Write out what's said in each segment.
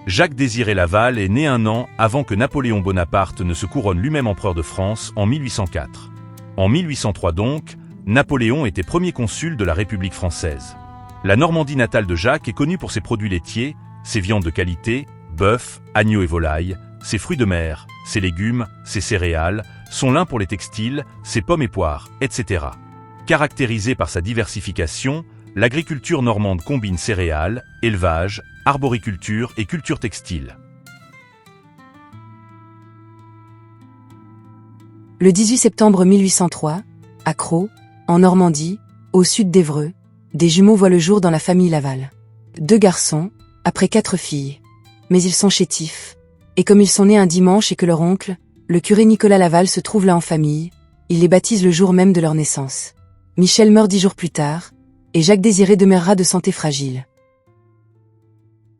Jacques-Désiré Laval est né un an avant que Napoléon Bonaparte ne se couronne lui-même empereur de France en 1804. En 1803 donc, Napoléon était premier consul de la République française. La Normandie natale de Jacques est connue pour ses produits laitiers, ses viandes de qualité, bœuf, agneau et volaille, ses fruits de mer, ses légumes, ses céréales, son lin pour les textiles, ses pommes et poires, etc. Caractérisée par sa diversification, l'agriculture normande combine céréales, élevage, arboriculture et culture textile. Le 18 septembre 1803, à Crau, en Normandie, au sud d'Évreux, des jumeaux voient le jour dans la famille Laval. 2 garçons, après 4 filles. Mais ils sont chétifs. Et comme ils sont nés un dimanche et que leur oncle, le curé Nicolas Laval, se trouve là en famille, il les baptise le jour même de leur naissance. Michel meurt 10 jours plus tard, et Jacques-Désiré demeurera de santé fragile.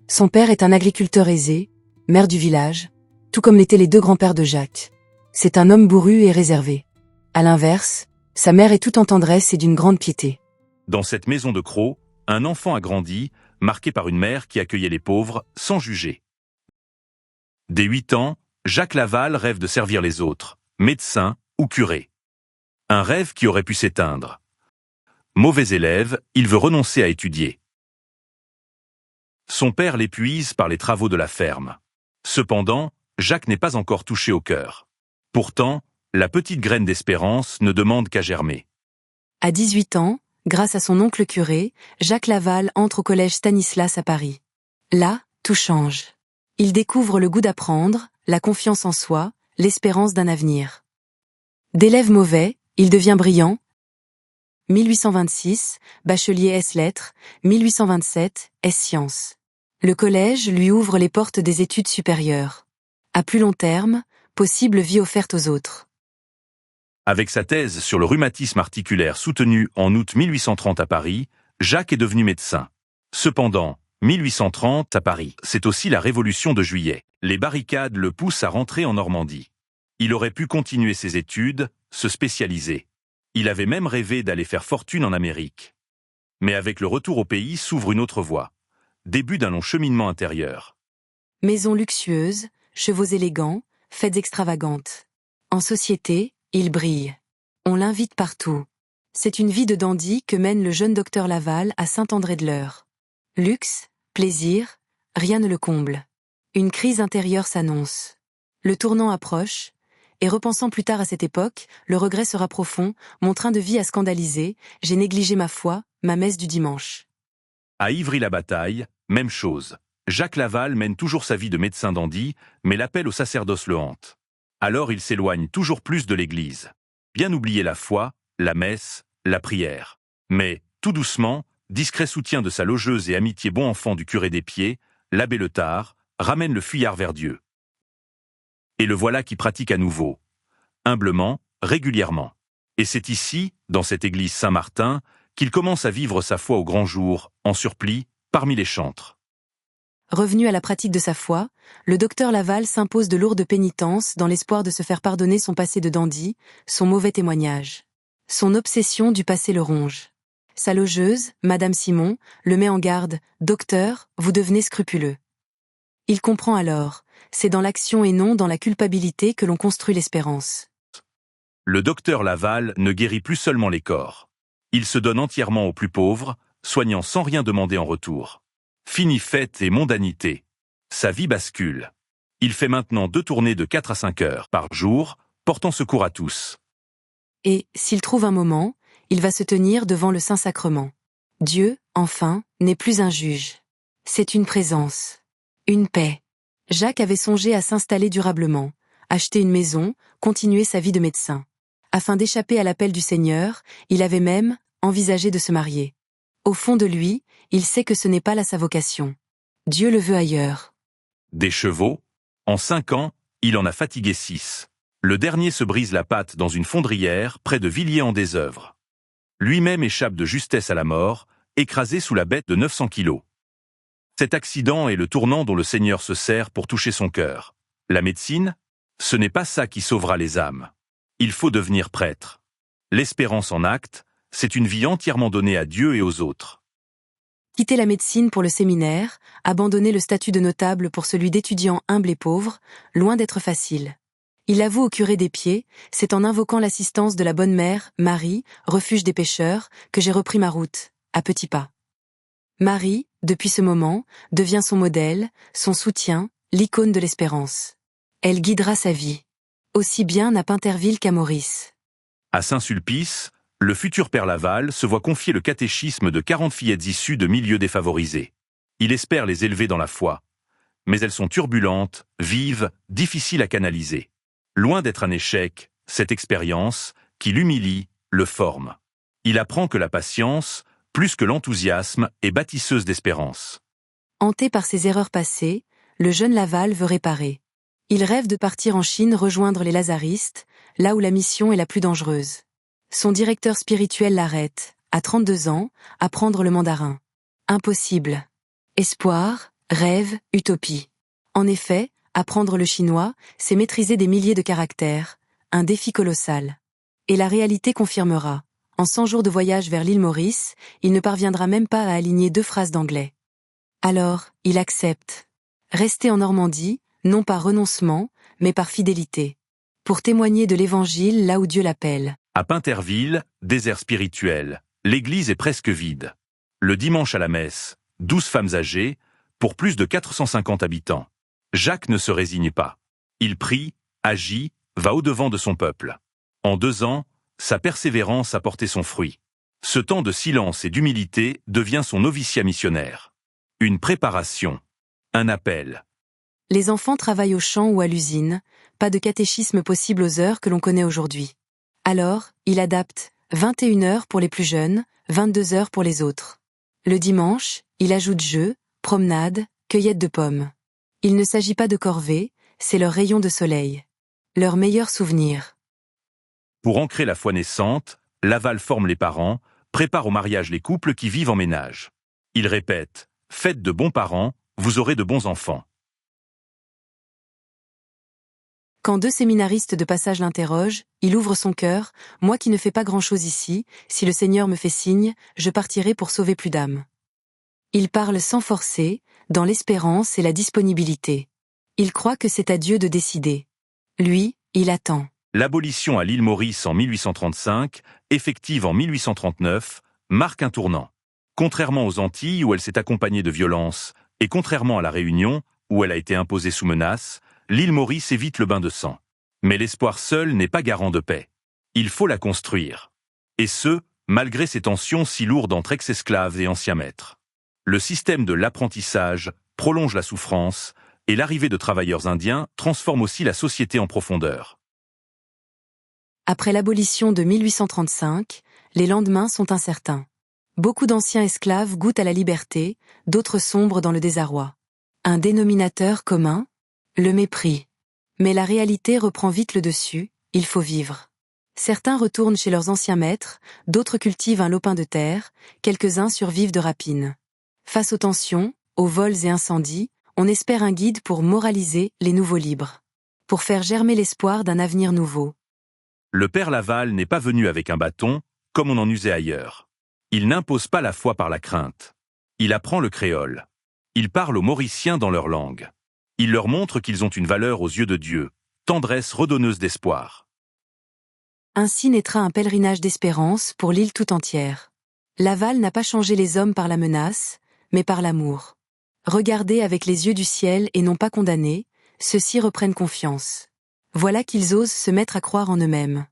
Son père est un agriculteur aisé, maire du village, tout comme l'étaient les 2 grands-pères de Jacques. C'est un homme bourru et réservé. À l'inverse, sa mère est tout en tendresse et d'une grande piété. Dans cette maison de Crau, un enfant a grandi, marqué par une mère qui accueillait les pauvres sans juger. Dès 8 ans, Jacques Laval rêve de servir les autres, médecin ou curé. Un rêve qui aurait pu s'éteindre. Mauvais élève, il veut renoncer à étudier. Son père l'épuise par les travaux de la ferme. Cependant, Jacques n'est pas encore touché au cœur. Pourtant, la petite graine d'espérance ne demande qu'à germer. À 18 ans, grâce à son oncle curé, Jacques Laval entre au collège Stanislas à Paris. Là, tout change. Il découvre le goût d'apprendre, la confiance en soi, l'espérance d'un avenir. D'élève mauvais, il devient brillant. 1826, bachelier S-lettres, 1827, S-sciences. Le collège lui ouvre les portes des études supérieures. À plus long terme, possible vie offerte aux autres. Avec sa thèse sur le rhumatisme articulaire soutenue en août 1830 à Paris, Jacques est devenu médecin. Cependant, 1830 à Paris, c'est aussi la Révolution de Juillet. Les barricades le poussent à rentrer en Normandie. Il aurait pu continuer ses études, se spécialiser. Il avait même rêvé d'aller faire fortune en Amérique. Mais avec le retour au pays s'ouvre une autre voie. Début d'un long cheminement intérieur. Maison luxueuse, chevaux élégants, fêtes extravagantes. En société, il brille. On l'invite partout. C'est une vie de dandy que mène le jeune docteur Laval à Saint-André-de-l'Eure. Luxe, plaisir, rien ne le comble. Une crise intérieure s'annonce. Le tournant approche, et repensant plus tard à cette époque, le regret sera profond, mon train de vie a scandalisé, j'ai négligé ma foi, ma messe du dimanche. À Ivry-la-Bataille, même chose. Jacques Laval mène toujours sa vie de médecin dandy, mais l'appel au sacerdoce le hante. Alors il s'éloigne toujours plus de l'église. Bien oublier la foi, la messe, la prière. Mais, tout doucement, discret soutien de sa logeuse et amitié bon enfant du curé des Pieds, l'abbé Letard, ramène le fuyard vers Dieu. Et le voilà qui pratique à nouveau. Humblement, régulièrement. Et c'est ici, dans cette église Saint-Martin, qu'il commence à vivre sa foi au grand jour, en surplis, parmi les chantres. Revenu à la pratique de sa foi, le docteur Laval s'impose de lourdes pénitences dans l'espoir de se faire pardonner son passé de dandy, son mauvais témoignage. Son obsession du passé le ronge. Sa logeuse, Madame Simon, le met en garde « Docteur, vous devenez scrupuleux ». Il comprend alors, c'est dans l'action et non dans la culpabilité que l'on construit l'espérance. Le docteur Laval ne guérit plus seulement les corps. Il se donne entièrement aux plus pauvres, soignant sans rien demander en retour. Fini fête et mondanité. Sa vie bascule. Il fait maintenant 2 tournées de 4 à 5 heures par jour, portant secours à tous. Et, s'il trouve un moment, il va se tenir devant le Saint-Sacrement. Dieu, enfin, n'est plus un juge. C'est une présence. Une paix. Jacques avait songé à s'installer durablement, acheter une maison, continuer sa vie de médecin. Afin d'échapper à l'appel du Seigneur, il avait même envisagé de se marier. Au fond de lui, il sait que ce n'est pas là sa vocation. Dieu le veut ailleurs. Des chevaux, en 5 ans, il en a fatigué 6. Le dernier se brise la patte dans une fondrière près de Villiers-en-Desœuvres. Lui-même échappe de justesse à la mort, écrasé sous la bête de 900 kilos. Cet accident est le tournant dont le Seigneur se sert pour toucher son cœur. La médecine, ce n'est pas ça qui sauvera les âmes. Il faut devenir prêtre. L'espérance en acte, c'est une vie entièrement donnée à Dieu et aux autres. Quitter la médecine pour le séminaire, abandonner le statut de notable pour celui d'étudiant humble et pauvre, loin d'être facile. Il avoue au curé des Pieds, c'est en invoquant l'assistance de la bonne mère, Marie, refuge des pécheurs, que j'ai repris ma route, à petits pas. Marie, depuis ce moment, devient son modèle, son soutien, l'icône de l'espérance. Elle guidera sa vie. Aussi bien à Pinterville qu'à Maurice. À Saint-Sulpice, le futur père Laval se voit confier le catéchisme de 40 fillettes issues de milieux défavorisés. Il espère les élever dans la foi. Mais elles sont turbulentes, vives, difficiles à canaliser. Loin d'être un échec, cette expérience, qui l'humilie, le forme. Il apprend que la patience, plus que l'enthousiasme, est bâtisseuse d'espérance. Hanté par ses erreurs passées, le jeune Laval veut réparer. Il rêve de partir en Chine rejoindre les lazaristes, là où la mission est la plus dangereuse. Son directeur spirituel l'arrête, à 32 ans, à apprendre le mandarin. Impossible. Espoir, rêve, utopie. En effet, apprendre le chinois, c'est maîtriser des milliers de caractères, un défi colossal. Et la réalité confirmera. En 100 jours de voyage vers l'île Maurice, il ne parviendra même pas à aligner 2 phrases d'anglais. Alors, il accepte. Rester en Normandie, non par renoncement, mais par fidélité. Pour témoigner de l'Évangile là où Dieu l'appelle. À Pinterville, désert spirituel, l'église est presque vide. Le dimanche à la messe, 12 femmes âgées, pour plus de 450 habitants. Jacques ne se résigne pas. Il prie, agit, va au-devant de son peuple. En 2 ans, sa persévérance a porté son fruit. Ce temps de silence et d'humilité devient son noviciat missionnaire. Une préparation. Un appel. Les enfants travaillent au champ ou à l'usine, pas de catéchisme possible aux heures que l'on connaît aujourd'hui. Alors, il adapte 21 heures pour les plus jeunes, 22 heures pour les autres. Le dimanche, il ajoute jeux, promenades, cueillette de pommes. Il ne s'agit pas de corvée, c'est leur rayon de soleil. Leur meilleur souvenir. Pour ancrer la foi naissante, Laval forme les parents, prépare au mariage les couples qui vivent en ménage. Il répète « Faites de bons parents, vous aurez de bons enfants ». Quand 2 séminaristes de passage l'interrogent, il ouvre son cœur, « Moi qui ne fais pas grand-chose ici, si le Seigneur me fait signe, je partirai pour sauver plus d'âmes. » Il parle sans forcer, dans l'espérance et la disponibilité. Il croit que c'est à Dieu de décider. Lui, il attend. L'abolition à l'île Maurice en 1835, effective en 1839, marque un tournant. Contrairement aux Antilles où elle s'est accompagnée de violence, et contrairement à la Réunion, où elle a été imposée sous menace, l'île Maurice évite le bain de sang. Mais l'espoir seul n'est pas garant de paix. Il faut la construire. Et ce, malgré ces tensions si lourdes entre ex-esclaves et anciens maîtres. Le système de l'apprentissage prolonge la souffrance, et l'arrivée de travailleurs indiens transforme aussi la société en profondeur. Après l'abolition de 1835, les lendemains sont incertains. Beaucoup d'anciens esclaves goûtent à la liberté, d'autres sombrent dans le désarroi. Un dénominateur commun ? Le mépris. Mais la réalité reprend vite le dessus, il faut vivre. Certains retournent chez leurs anciens maîtres, d'autres cultivent un lopin de terre, quelques-uns survivent de rapines. Face aux tensions, aux vols et incendies, on espère un guide pour moraliser les nouveaux libres. Pour faire germer l'espoir d'un avenir nouveau. Le père Laval n'est pas venu avec un bâton, comme on en usait ailleurs. Il n'impose pas la foi par la crainte. Il apprend le créole. Il parle aux Mauriciens dans leur langue. Il leur montre qu'ils ont une valeur aux yeux de Dieu, tendresse redonneuse d'espoir. Ainsi naîtra un pèlerinage d'espérance pour l'île tout entière. Laval n'a pas changé les hommes par la menace, mais par l'amour. Regardés avec les yeux du ciel et non pas condamnés, ceux-ci reprennent confiance. Voilà qu'ils osent se mettre à croire en eux-mêmes.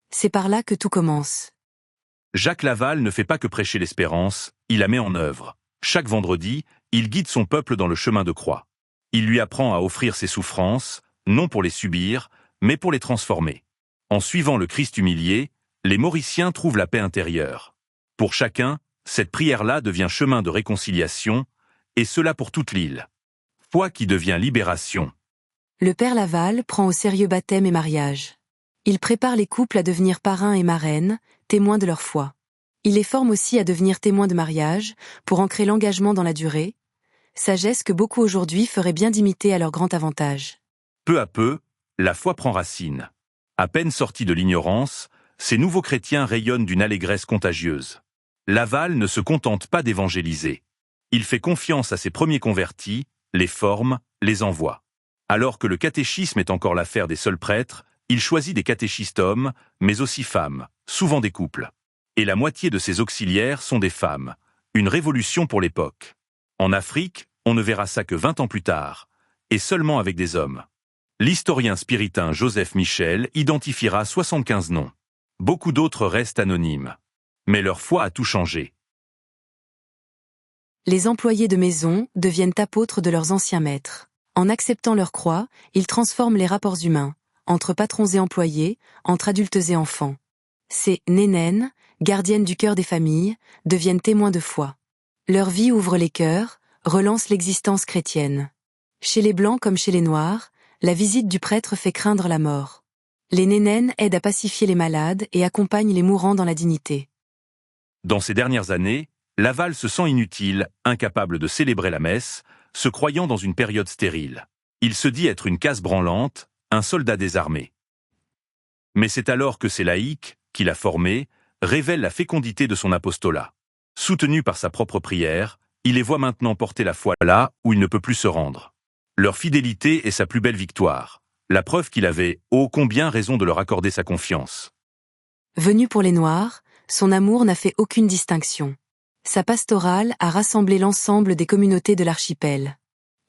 C'est par là que tout commence. Jacques Laval ne fait pas que prêcher l'espérance, il la met en œuvre. Chaque vendredi, il guide son peuple dans le chemin de croix. Il lui apprend à offrir ses souffrances, non pour les subir, mais pour les transformer. En suivant le Christ humilié, les Mauriciens trouvent la paix intérieure. Pour chacun, cette prière-là devient chemin de réconciliation, et cela pour toute l'île. Foi qui devient libération. Le père Laval prend au sérieux baptême et mariage. Il prépare les couples à devenir parrains et marraines, témoins de leur foi. Il les forme aussi à devenir témoins de mariage, pour ancrer l'engagement dans la durée, sagesse que beaucoup aujourd'hui feraient bien d'imiter à leur grand avantage. Peu à peu, la foi prend racine. À peine sortis de l'ignorance, ces nouveaux chrétiens rayonnent d'une allégresse contagieuse. Laval ne se contente pas d'évangéliser. Il fait confiance à ses premiers convertis, les forme, les envoie. Alors que le catéchisme est encore l'affaire des seuls prêtres, il choisit des catéchistes hommes, mais aussi femmes, souvent des couples. Et la moitié de ses auxiliaires sont des femmes. Une révolution pour l'époque. En Afrique, on ne verra ça que 20 ans plus tard, et seulement avec des hommes. L'historien spiritain Joseph Michel identifiera 75 noms. Beaucoup d'autres restent anonymes. Mais leur foi a tout changé. Les employés de maison deviennent apôtres de leurs anciens maîtres. En acceptant leur croix, ils transforment les rapports humains, entre patrons et employés, entre adultes et enfants. Ces nénènes, gardiennes du cœur des familles, deviennent témoins de foi. Leur vie ouvre les cœurs, relance l'existence chrétienne. Chez les Blancs comme chez les Noirs, la visite du prêtre fait craindre la mort. Les nénènes aident à pacifier les malades et accompagnent les mourants dans la dignité. Dans ces dernières années, Laval se sent inutile, incapable de célébrer la messe, se croyant dans une période stérile. Il se dit être une casse branlante, un soldat désarmé. Mais c'est alors que ces laïcs, qu'il a formés, révèlent la fécondité de son apostolat. Soutenu par sa propre prière, il les voit maintenant porter la foi là où il ne peut plus se rendre. Leur fidélité est sa plus belle victoire, la preuve qu'il avait ô combien raison de leur accorder sa confiance. Venu pour les Noirs, son amour n'a fait aucune distinction. Sa pastorale a rassemblé l'ensemble des communautés de l'archipel.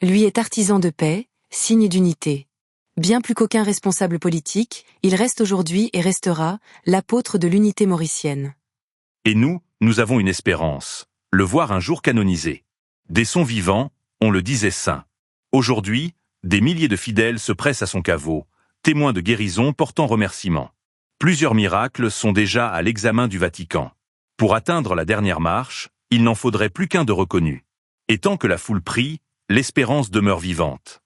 Lui est artisan de paix, signe d'unité. Bien plus qu'aucun responsable politique, il reste aujourd'hui et restera l'apôtre de l'unité mauricienne. Et nous avons une espérance, le voir un jour canonisé. Dès son vivant, on le disait saint. Aujourd'hui, des milliers de fidèles se pressent à son caveau, témoins de guérison portant remerciement. Plusieurs miracles sont déjà à l'examen du Vatican. Pour atteindre la dernière marche, il n'en faudrait plus qu'un de reconnu. Et tant que la foule prie, l'espérance demeure vivante.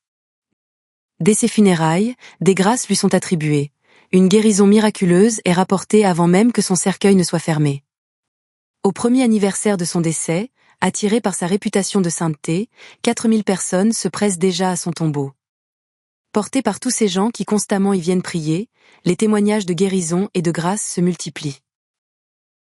Dès ses funérailles, des grâces lui sont attribuées. Une guérison miraculeuse est rapportée avant même que son cercueil ne soit fermé. Au premier anniversaire de son décès, attiré par sa réputation de sainteté, 4000 personnes se pressent déjà à son tombeau. Portés par tous ces gens qui constamment y viennent prier, les témoignages de guérison et de grâce se multiplient.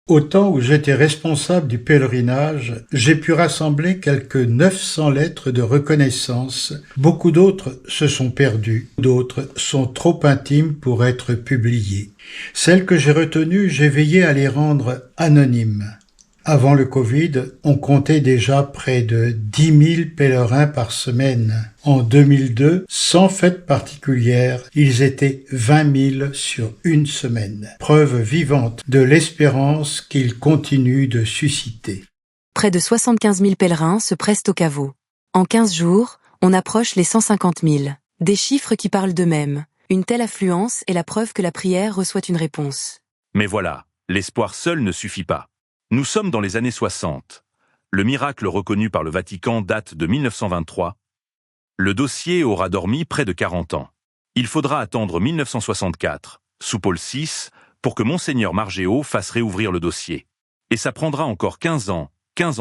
Au temps où j'étais responsable du pèlerinage, j'ai pu rassembler quelques 900 lettres de reconnaissance. Beaucoup d'autres se sont perdues, d'autres sont trop intimes pour être publiées. Celles que j'ai retenues, j'ai veillé à les rendre anonymes. Avant le Covid, on comptait déjà près de 10 000 pèlerins par semaine. En 2002, sans fête particulière, ils étaient 20 000 sur une semaine. Preuve vivante de l'espérance qu'ils continuent de susciter. Près de 75 000 pèlerins se pressent au caveau. En 15 jours, on approche les 150 000. Des chiffres qui parlent d'eux-mêmes. Une telle affluence est la preuve que la prière reçoit une réponse. Mais voilà, l'espoir seul ne suffit pas. Nous sommes dans les années 60. Le miracle reconnu par le Vatican date de 1923. Le dossier aura dormi près de 40 ans. Il faudra attendre 1964, sous Paul VI, pour que Monseigneur Margéot fasse réouvrir le dossier. Et ça prendra encore 15 ans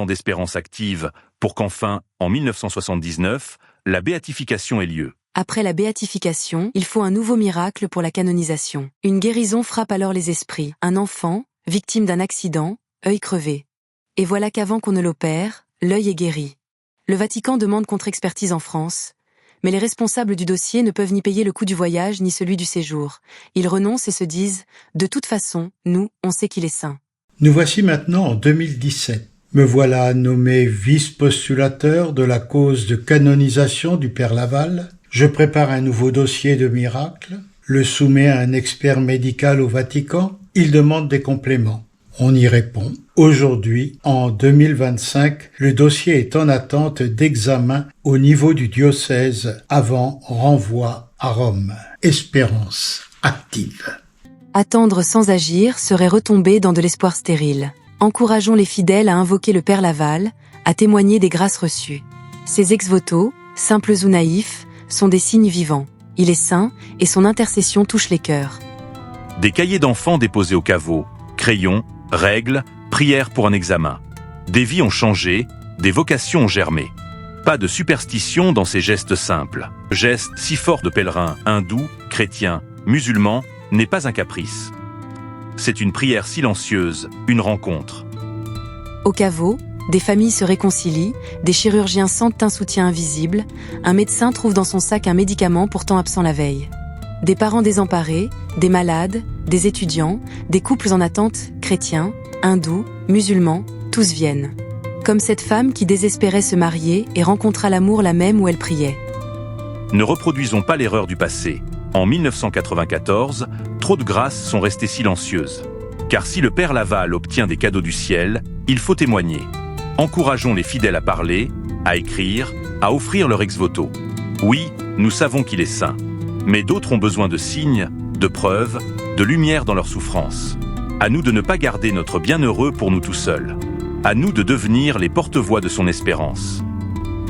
d'espérance active, pour qu'enfin, en 1979, la béatification ait lieu. Après la béatification, il faut un nouveau miracle pour la canonisation. Une guérison frappe alors les esprits. Un enfant, victime d'un accident, œil crevé. Et voilà qu'avant qu'on ne l'opère, l'œil est guéri. Le Vatican demande contre-expertise en France, mais les responsables du dossier ne peuvent ni payer le coût du voyage ni celui du séjour. Ils renoncent et se disent « De toute façon, nous, on sait qu'il est saint ». Nous voici maintenant en 2017. Me voilà nommé vice-postulateur de la cause de canonisation du Père Laval. Je prépare un nouveau dossier de miracle, le soumets à un expert médical au Vatican. Il demande des compléments. On y répond. Aujourd'hui, en 2025, le dossier est en attente d'examen au niveau du diocèse avant renvoi à Rome. Espérance active. Attendre sans agir serait retomber dans de l'espoir stérile. Encourageons les fidèles à invoquer le Père Laval, à témoigner des grâces reçues. Ces ex-voto, simples ou naïfs, sont des signes vivants. Il est saint et son intercession touche les cœurs. Des cahiers d'enfants déposés au caveau, crayons, règles, prières pour un examen. Des vies ont changé, des vocations ont germé. Pas de superstition dans ces gestes simples. Le geste si fort de pèlerins hindous, chrétiens, musulmans n'est pas un caprice. C'est une prière silencieuse, une rencontre. Au caveau, Des familles se réconcilient, des chirurgiens sentent un soutien invisible, un médecin trouve dans son sac un médicament pourtant absent la veille. Des parents désemparés, des malades, des étudiants, des couples en attente, chrétiens, hindous, musulmans, tous viennent. Comme cette femme qui désespérait se marier et rencontra l'amour là même où elle priait. Ne reproduisons pas l'erreur du passé. En 1994, trop de grâces sont restées silencieuses. Car si le Père Laval obtient des cadeaux du ciel, il faut témoigner. Encourageons les fidèles à parler, à écrire, à offrir leur ex-voto. Oui, nous savons qu'il est saint. Mais d'autres ont besoin de signes, de preuves, de lumière dans leur souffrance. À nous de ne pas garder notre bienheureux pour nous tout seuls. À nous de devenir les porte-voix de son espérance.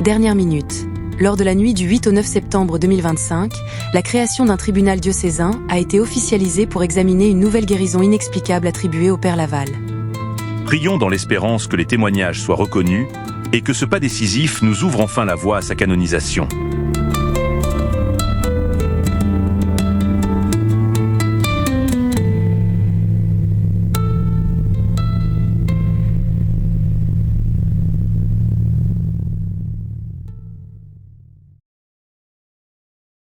Dernière minute. Lors de la nuit du 8 au 9 septembre 2025, la création d'un tribunal diocésain a été officialisée pour examiner une nouvelle guérison inexplicable attribuée au Père Laval. Prions dans l'espérance que les témoignages soient reconnus et que ce pas décisif nous ouvre enfin la voie à sa canonisation.